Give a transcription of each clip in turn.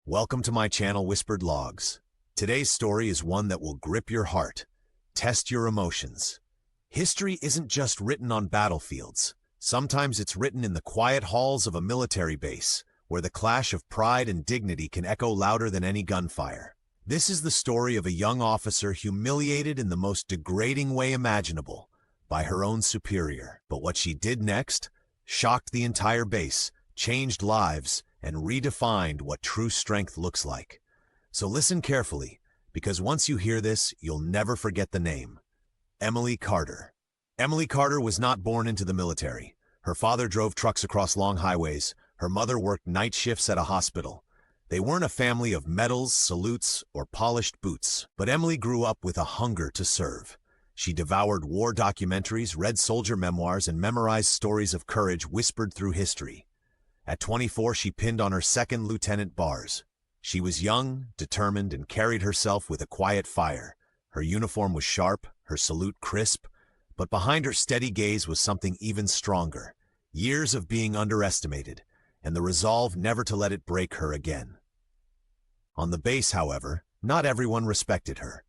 Welcome to my channel, Whispered Logs. Today's story is one that will grip your heart, test your emotions. History isn't just written on battlefields. Sometimes it's written in the quiet halls of a military base, where the clash of pride and dignity can echo louder than any gunfire. This is the story of a young officer humiliated in the most degrading way imaginable by her own superior. But what she did next shocked the entire base, changed lives, and redefined what true strength looks like. So listen carefully, because once you hear this, you'll never forget the name. Emily Carter. Emily Carter was not born into the military. Her father drove trucks across long highways. Her mother worked night shifts at a hospital. They weren't a family of medals, salutes, or polished boots. But Emily grew up with a hunger to serve. She devoured war documentaries, read soldier memoirs, and memorized stories of courage whispered through history. At 24, she pinned on her second lieutenant bars. She was young, determined, and carried herself with a quiet fire. Her uniform was sharp, her salute crisp, but behind her steady gaze was something even stronger. Years of being underestimated, and the resolve never to let it break her again. On the base, however, not everyone respected her.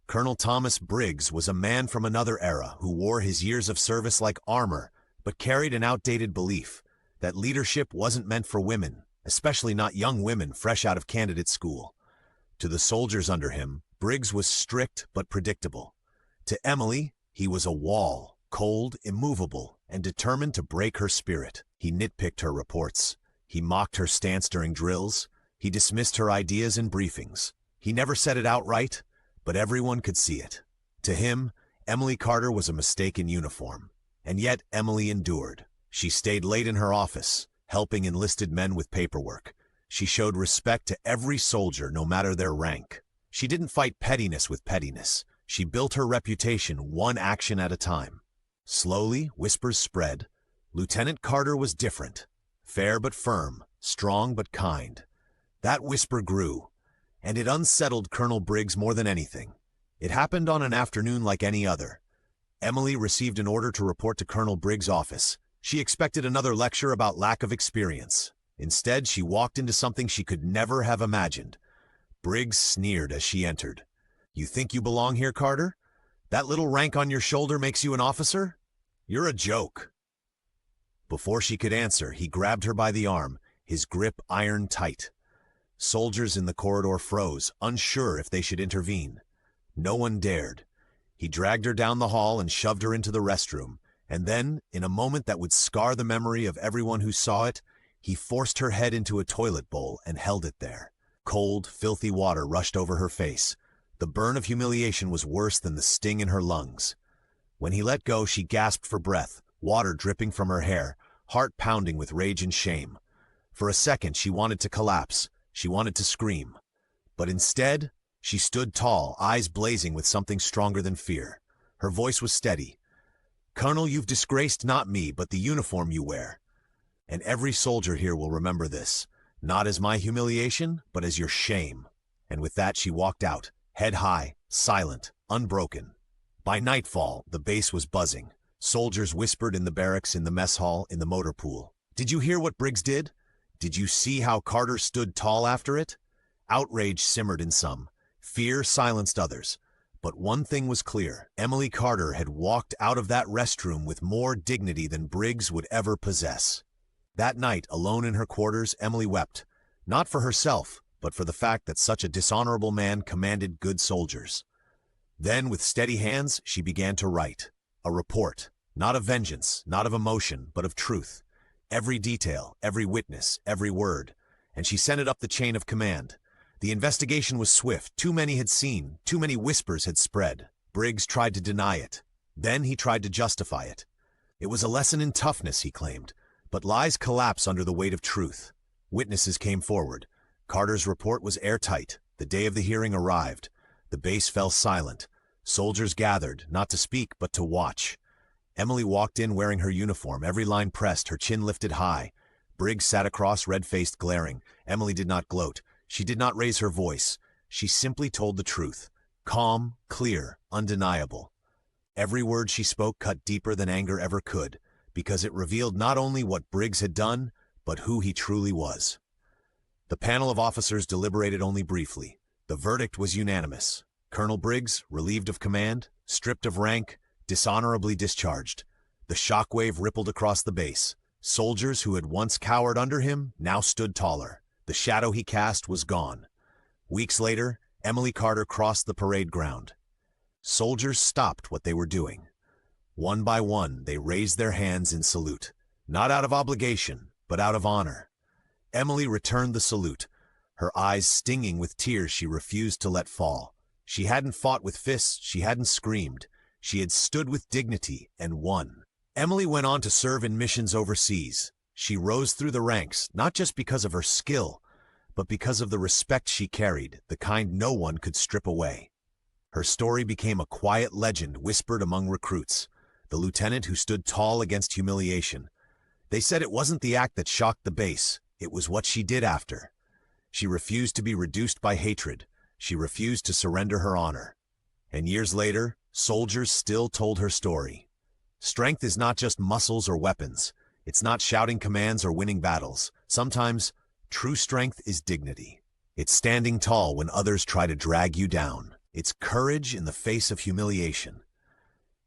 Colonel Thomas Briggs was a man from another era who wore his years of service like armor, but carried an outdated belief that leadership wasn't meant for women, especially not young women fresh out of candidate school. To the soldiers under him, Briggs was strict but predictable. To Emily, he was a wall, cold, immovable, and determined to break her spirit. He nitpicked her reports. He mocked her stance during drills. He dismissed her ideas in briefings. He never said it outright, but everyone could see it. To him, Emily Carter was a mistake in uniform. And yet Emily endured. She stayed late in her office, helping enlisted men with paperwork. She showed respect to every soldier, no matter their rank. She didn't fight pettiness with pettiness. She built her reputation one action at a time. Slowly, whispers spread. Lieutenant Carter was different. Fair but firm, strong but kind. That whisper grew, and it unsettled Colonel Briggs more than anything. It happened on an afternoon like any other. Emily received an order to report to Colonel Briggs' office. She expected another lecture about lack of experience. Instead, she walked into something she could never have imagined. Briggs sneered as she entered. "You think you belong here, Carter? That little rank on your shoulder makes you an officer? You're a joke." Before she could answer, he grabbed her by the arm, his grip iron tight. Soldiers in the corridor froze, unsure if they should intervene. No one dared. He dragged her down the hall and shoved her into the restroom. And then, in a moment that would scar the memory of everyone who saw it, he forced her head into a toilet bowl and held it there. Cold, filthy water rushed over her face. The burn of humiliation was worse than the sting in her lungs. When he let go, she gasped for breath, water dripping from her hair, heart pounding with rage and shame. For a second, she wanted to collapse. She wanted to scream. But instead, she stood tall, eyes blazing with something stronger than fear. Her voice was steady. "Colonel, you've disgraced not me, but the uniform you wear. And every soldier here will remember this, not as my humiliation, but as your shame." And with that, she walked out, head high, silent, unbroken. By nightfall, the base was buzzing. Soldiers whispered in the barracks, in the mess hall, in the motor pool. "Did you hear what Briggs did? Did you see how Carter stood tall after it?" Outrage simmered in some. Fear silenced others. But one thing was clear. Emily Carter had walked out of that restroom with more dignity than Briggs would ever possess. That night, alone in her quarters, Emily wept. Not for herself, but for the fact that such a dishonorable man commanded good soldiers. Then, with steady hands, she began to write. A report. Not of vengeance, not of emotion, but of truth. Every detail, every witness, every word. And she sent it up the chain of command. The investigation was swift. Too many had seen. Too many whispers had spread. Briggs tried to deny it. Then he tried to justify it. It was a lesson in toughness, he claimed. But lies collapse under the weight of truth. Witnesses came forward. Carter's report was airtight. The day of the hearing arrived. The base fell silent. Soldiers gathered, not to speak, but to watch. Emily walked in wearing her uniform, every line pressed, her chin lifted high. Briggs sat across, red-faced, glaring. Emily did not gloat. She did not raise her voice. She simply told the truth. Calm, clear, undeniable. Every word she spoke cut deeper than anger ever could, because it revealed not only what Briggs had done, but who he truly was. The panel of officers deliberated only briefly. The verdict was unanimous. Colonel Briggs, relieved of command, stripped of rank, dishonorably discharged. The shockwave rippled across the base. Soldiers who had once cowered under him now stood taller. The shadow he cast was gone. Weeks later, Emily Carter crossed the parade ground. Soldiers stopped what they were doing. One by one, they raised their hands in salute, not out of obligation, but out of honor. Emily returned the salute, her eyes stinging with tears she refused to let fall. She hadn't fought with fists, she hadn't screamed. She had stood with dignity and won. Emily went on to serve in missions overseas. She rose through the ranks, not just because of her skill, but because of the respect she carried, the kind no one could strip away. Her story became a quiet legend whispered among recruits, the lieutenant who stood tall against humiliation. They said it wasn't the act that shocked the base, it was what she did after. She refused to be reduced by hatred. She refused to surrender her honor. And years later, soldiers still told her story. Strength is not just muscles or weapons. It's not shouting commands or winning battles. Sometimes, true strength is dignity. It's standing tall when others try to drag you down. It's courage in the face of humiliation.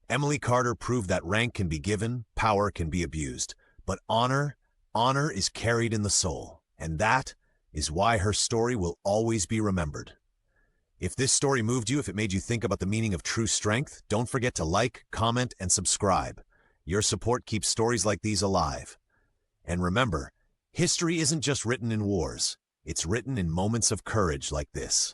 Emily Carter proved that rank can be given, power can be abused, but honor is carried in the soul, and that is why her story will always be remembered. If this story moved you, if it made you think about the meaning of true strength, don't forget to like, comment, and subscribe. Your support keeps stories like these alive. And remember, history isn't just written in wars, it's written in moments of courage like this.